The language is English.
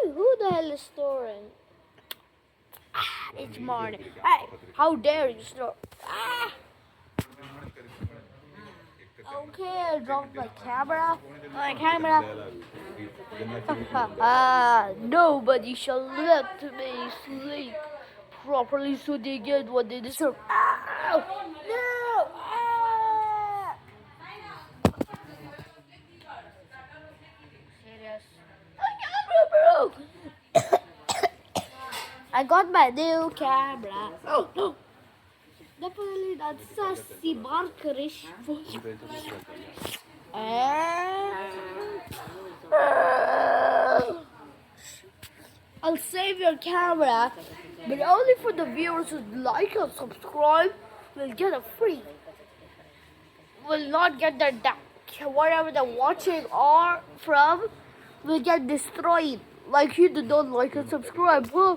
Who the hell is snoring? It's morning. Hey, how dare you snore? Okay, I dropped my camera. Nobody shall let me sleep properly so they get what they deserve. Ow! No! Ah! Serious. My camera broke! I got my new camera. Oh no! Definitely that's a Sibarkarish. I'll save your camera, but only for the viewers who like and subscribe will get a free. Will not get their whatever they're watching or from will get destroyed. Like you that don't like and subscribe. Bye.